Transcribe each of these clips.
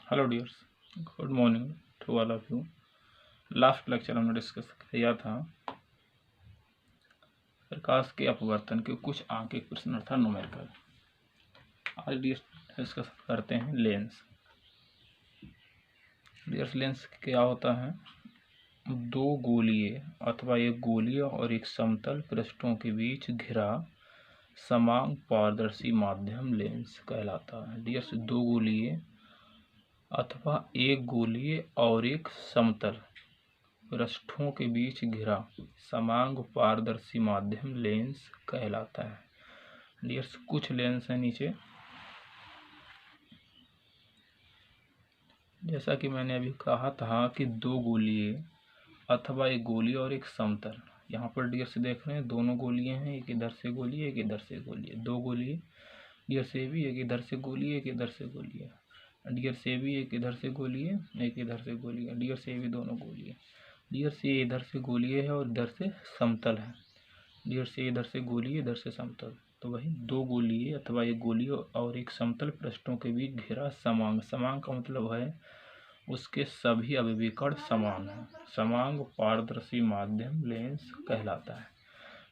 Hello dears, good morning to all of you. Last lecture हमने discuss किया था प्रकाश के अपवर्तन के कुछ आंकिक प्रश्न अर्थात न्यूमेरिकल। आज डिस्कस करते हैं लेंस। डियर्स, लेंस क्या होता है? दो गोलीय अथवा एक गोलीय और एक समतल पृष्ठों के बीच घिरा समान पारदर्शी माध्यम लेंस कहलाता है। डियर्स, दो गोलीय अथवा एक गोलीय और एक समतल पृष्ठों के बीच घिरा समान पारदर्शी माध्यम लेंस कहलाता है। डियर्स, कुछ लेंस है नीचे, जैसा कि मैंने अभी कहा था कि दो गोलीय अथवा एक गोलीय और एक समतल। यहाँ पर डियर्स देख रहे हैं दोनों गोलीय हैं, एक इधर से गोलीय एक इधर से गोलीय, दो गोलीय। डियर्स ए भी एक इधर से गोलीय एक इधर से गोलीय, डियर्स ए भी एक इधर से गोलीय एक इधर से गोलीय, डियर्स ए भी दोनों गोलीय। डियर्स ए इधर से गोलीय है और इधर से समतल है। डियर्स ए इधर से गोलीय इधर से समतल, तो वही दो गोलीय अथवा एक गोलीय और एक समतल पृष्ठों के बीच घिरा समान। समान का मतलब है उसके सभी अभिविकर्ण समान हैं। समान पारदर्शी माध्यम लेंस कहलाता है।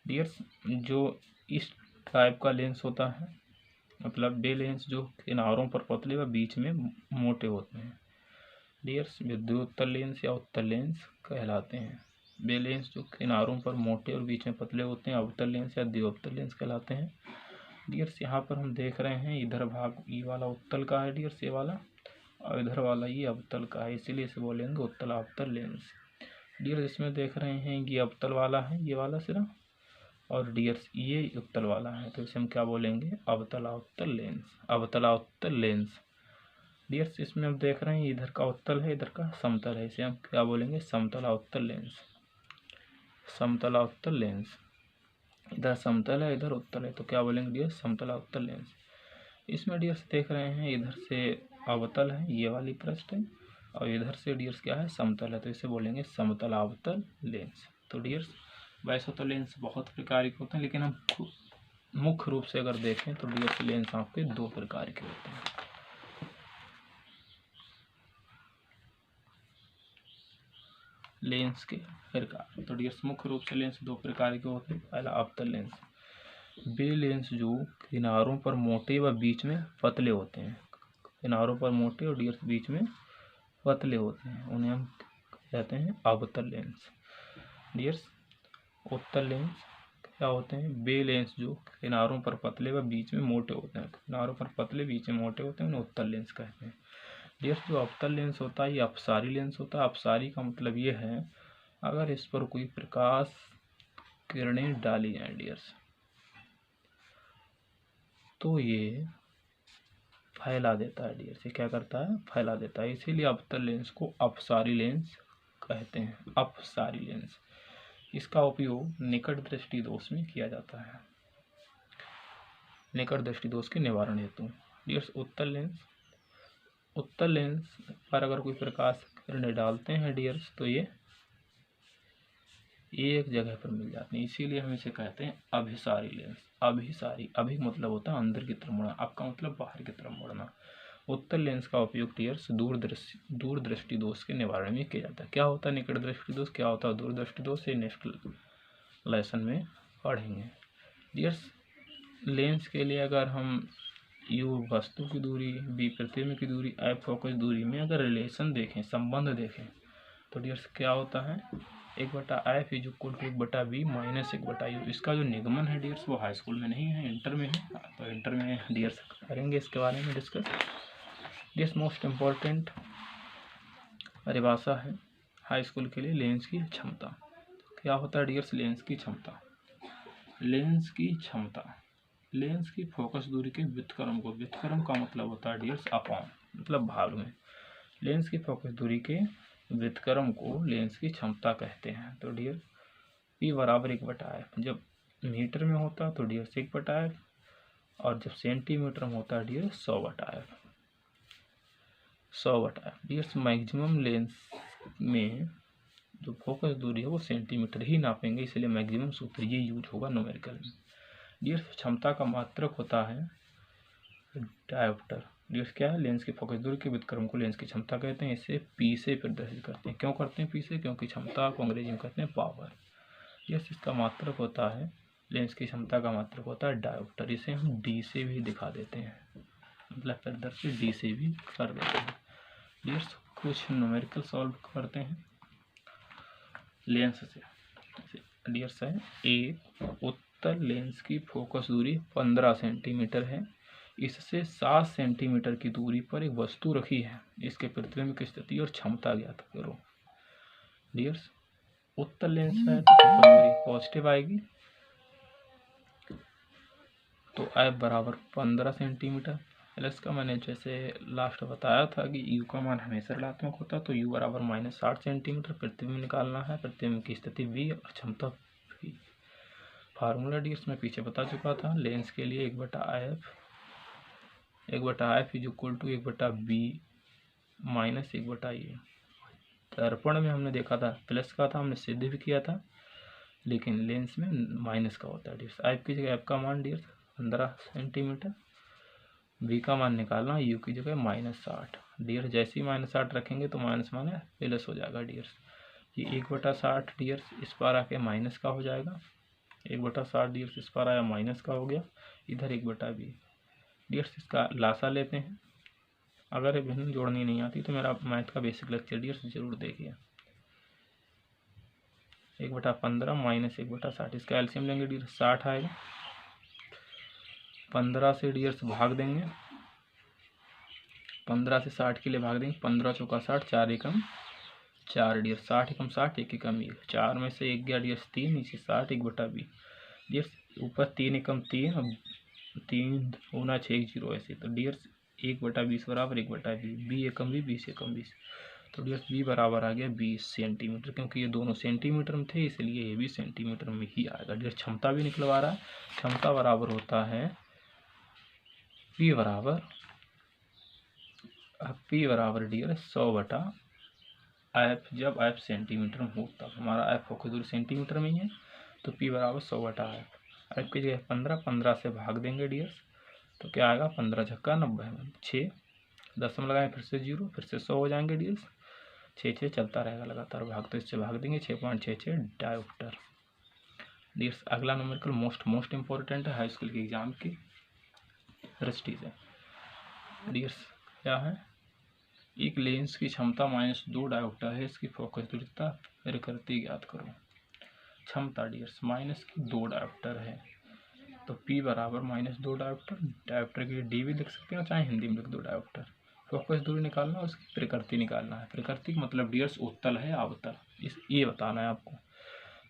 डियर्स, जो इस टाइप का लेंस होता है, मतलब वे लेंस जो किनारों पर पतले व बीच में मोटे होते हैं, डियर्स विद्युत्तल लेंस या उत्तल लेंस कहलाते हैं। वे लेंस जो किनारों पर मोटे और बीच में पतले होते हैं अवतल लेंस या द्विअवतल लेंस कहलाते हैं। डियर्स, यहाँ पर हम देख रहे हैं इधर भाग ये वाला उत्तल का है डियर्स, ये वाला, और इधर वाला ये अवतल का है, इसीलिए इसे बोलेंगे उत्तल अवतल लेंस। डियर्स, इसमें देख रहे हैं ये अवतल वाला है, ये वाला सिरा, और डियर्स ये उत्तल वाला है, तो इसे हम क्या बोलेंगे? अवतलावतल लेंस, अवतलावतल लेंस। डियर्स, इसमें हम देख रहे हैं इधर का उत्तल है इधर का समतल है, इसे हम क्या बोलेंगे? समतलावतल लेंस, समतलावतल लेंस। इधर समतल है इधर उत्तल है, तो क्या बोलेंगे डियर्स? समतलावतल लेंस। इसमें डियर्स देख रहे हैं इधर से अवतल है ये वाली पृष्ठ है, और इधर से डियर्स क्या है? समतल है, तो इसे बोलेंगे समतलावतल लेंस। तो डियर्स, वैसे तो लेंस बहुत प्रकार के होते हैं, लेकिन हम मुख्य रूप से अगर देखें तो डियर्स लेंस आपके दो प्रकार के होते हैं। लेंस के प्रकार, तो डियर्स मुख्य रूप से लेंस दो प्रकार के होते हैं। पहला अवतल लेंस, वे लेंस जो किनारों पर मोटे व बीच में पतले होते हैं, किनारों पर मोटे और डियर्स बीच में पतले होते हैं, उन्हें हम कहते हैं अवतल लेंस। डियर्स, उत्तल लेंस क्या होते हैं? वे लेंस जो किनारों पर पतले व बीच में मोटे होते हैं, किनारों पर पतले बीच में मोटे होते हैं, उन्हें उत्तल लेंस कहते हैं। डियर्स, जो अवतल लेंस होता है ये अपसारी लेंस होता है। अपसारी का मतलब ये है अगर इस पर कोई प्रकाश किरणें डाली जाए डियर्स, तो ये फैला देता है डियर्स, ये क्या करता है? फैला देता है, इसीलिए अवतल लेंस को अपसारी लेंस कहते हैं, अपसारी लेंस। इसका उपयोग निकट दृष्टि दोष में किया जाता है, निकट दृष्टि दोष के निवारण हेतु। डियर्स, उत्तल लेंस, उत्तल लेंस पर अगर कोई प्रकाश किरणें डालते हैं डियर्स, तो ये एक जगह पर मिल जाते हैं, इसीलिए हम इसे कहते हैं अभिसारी लेंस। अभिसारी, अभि मतलब होता है अंदर की तरफ मुड़ना, आपका मतलब बाहर की तरफ मुड़ना। उत्तल लेंस का उपयोग डियर्स दूर दृष्टि दोष के निवारण में किया जाता है। क्या होता है निकट दृष्टि दोष, क्या होता है दूर दृष्टि दोष, ये नेक्स्ट लेसन में पढ़ेंगे। डियर्स, लेंस के लिए अगर हम यू वस्तु की दूरी, बी प्रतिबिंब की दूरी, एफ फोकस दूरी में अगर रिलेशन देखें, संबंध देखें, तो डियर्स क्या होता है? 1/f is equal to 1/b minus 1/u। इसका जो निगमन है डियर्स वो हाई स्कूल में नहीं है, इंटर में है, तो इंटर में डियर्स करेंगे इसके बारे में डिस्कस। डियर्स, मोस्ट इम्पोर्टेंट परिभाषा है हाई स्कूल के लिए लेंस की क्षमता। क्या होता है डियर्स? लेंस की क्षमता, लेंस की क्षमता, लेंस की फोकस दूरी के व्युत्क्रम को, व्युत्क्रम का मतलब होता है डियर्स अपॉन, मतलब भाग में, लेंस की फोकस दूरी के व्युत्क्रम को लेंस की क्षमता कहते हैं। तो डियर P बराबर 1/f, जब मीटर में होता है तो डियर 1/f, और जब सेंटीमीटर में होता है dear 100/f, 100/f। Dears, maximum lens में जो फोकस दूरी है वो सेंटीमीटर ही नापेंगे, इसलिए मैक्सिमम सूत्र ये यूज होगा न्यूमेरिकल में। डियर्स, क्षमता का मात्रक होता है डायोप्टर, डियर्स क्या है, लेंस की फोकस दूरी के व्युत्क्रम को लेंस की क्षमता कहते हैं। इसे पी से प्रदर्शित करते हैं। क्यों करते हैं पी से? क्योंकि क्षमता को अंग्रेजी में कहते हैं पावर। डियर्स इसका मात्रक होता है, लेंस की क्षमता का मात्रक होता है डायोप्टर। इसे हम डी से भी दिखा देते हैं, मतलब प्रदर्शित डी से भी कर देते हैं। डियर्स कुछ न्यूमेरिकल सॉल्व करते हैं लेंस से। डियर्स है, एक उत्तल लेंस की फोकस दूरी 15 सेंटीमीटर है। इससे 7 सेंटीमीटर की दूरी पर एक वस्तु रखी है। इसके प्रतिबिंब की स्थिति और क्षमता ज्ञात करो। डियर्स उत्तल लेंस है तो फोकस दूरी पॉजिटिव आएगी, तो एफ बराबर 15 सेंटीमीटर। एलएस का मैंने जैसे लास्ट बताया था कि यू का मान हमेशा ऋणात्मक होता है, तो यू बराबर -60 सेंटीमीटर। प्रतिबिंब निकालना है, प्रतिबिंब की स्थिति वी और क्षमता वी। फार्मूला डियर्स में पीछे बता चुका था। लेंस के लिए 1/f is equal to 1/b minus 1/a। दर्पण में हमने देखा था प्लस का था, हमने सिद्ध भी किया था, लेकिन लेंस में माइनस का होता है। डियर्स एफ की जगह एफ का मान डियर्स 15 सेंटीमीटर, बी का मान निकालना, यू की जगह -60। डियर्स जैसे ही -60 रखेंगे तो माइनस माने प्लस हो जाएगा। डियर्स ये 1/60 डियर्स इस पार आके माइनस का हो जाएगा। 1/60 डियर्स इस पार आया माइनस का हो गया, इधर 1/b। डियर्स इसका लासा लेते हैं। अगर ये भिन्न जोड़नी नहीं आती तो मेरा मैथ का बेसिक लेक्चर डियर्स जरूर देखिए। 1/15 माइनस 1/60, इसका एलसीएम लेंगे डियर्स 60 आएगा। 15 से डियर्स भाग देंगे, 15 से 60 के लिए भाग देंगे। 15 चौका 60, 4 एकम 4 डियर्स 60 एकम 60, 1 एकम 1, 4 में से 1 गया डियर्स 3, नीचे 60 1/b। डियर्स ऊपर 3 एकम 3, अब 3 गुना 6 0 ऐसे, तो डियर्स 1/20 बराबर 1/b। बी एकम बी, 20 एकम 20, तो डियर्स बी बराबर आ गया 20 सेंटीमीटर। क्योंकि ये दोनों सेंटीमीटर में थे इसलिए ये भी सेंटीमीटर में ही आएगा। डियर्स क्षमता भी निकलवा रहा है। क्षमता बराबर होता है पी बराबर डियर्स 100/f। जब f सेंटीमीटर में हो तब हमारा f फोकस दूरी सेंटीमीटर में ही है, तो p बराबर 100/f। f की जगह 15 से भाग देंगे डियर्स, तो क्या आएगा 15 छक्का 90, 6 दशम लगाएं फिर से 0, फिर से 100 हो जाएंगे डियर्स। 6 चलता रहेगा लगातार भाग, तो इससे भाग देंगे 6.66 डायोप्टर। डियर्स अगला न्यूमेरिकल मोस्ट इंपॉर्टेंट है हाई स्कूल के एग्जाम की दृष्टि से। डियर्स क्या है, एक लेंस की क्षमता -2 डायोप्टर है। इसकी फोकस दूरीता प्रकृति ज्ञात करो। क्षमता डियर्स -2 डायोप्टर है, तो P बराबर -2 डायोप्टर। डायोप्टर के लिए डी भी लिख सकते हैं, चाहे हिंदी में लिख दो डायोप्टर। फोकस दूरी निकालना, उसकी प्रकृति निकालना है। प्रकृति का मतलब डियर्स उत्तल है अवतल, ये बताना है आपको।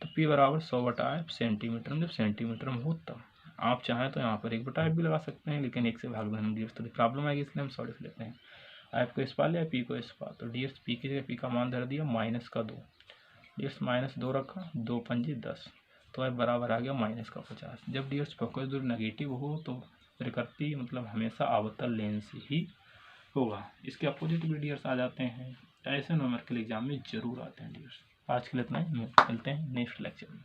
तो P बराबर 100/f सेंटीमीटर में, जब सेंटीमीटर में हो तब। आप चाहें तो यहाँ पर 1/f भी लगा सकते हैं, लेकिन 1 से भाग देना डियर्स थोड़ी प्रॉब्लम आएगी, इसलिए हम 100 लिख लेते हैं। एफ को इस पार लिया, पी को इस पार, तो डियर्स पी की जगह पी का मान धर दिया -2। डियर्स -2 रखा, 2 पंजी 10, तो एफ बराबर आ गया -50। जब डियर्स फोकस दूरी नेगेटिव हो तो प्रकृति मतलब हमेशा अवतल लेंस ही होगा। इसके अपोजिट भी डियर्स आ जाते हैं, ऐसे न्यूमेरिकल एग्जाम में जरूर आते हैं डियर्स। आज के लिए इतना ही, मिलते हैं नेक्स्ट लेक्चर में।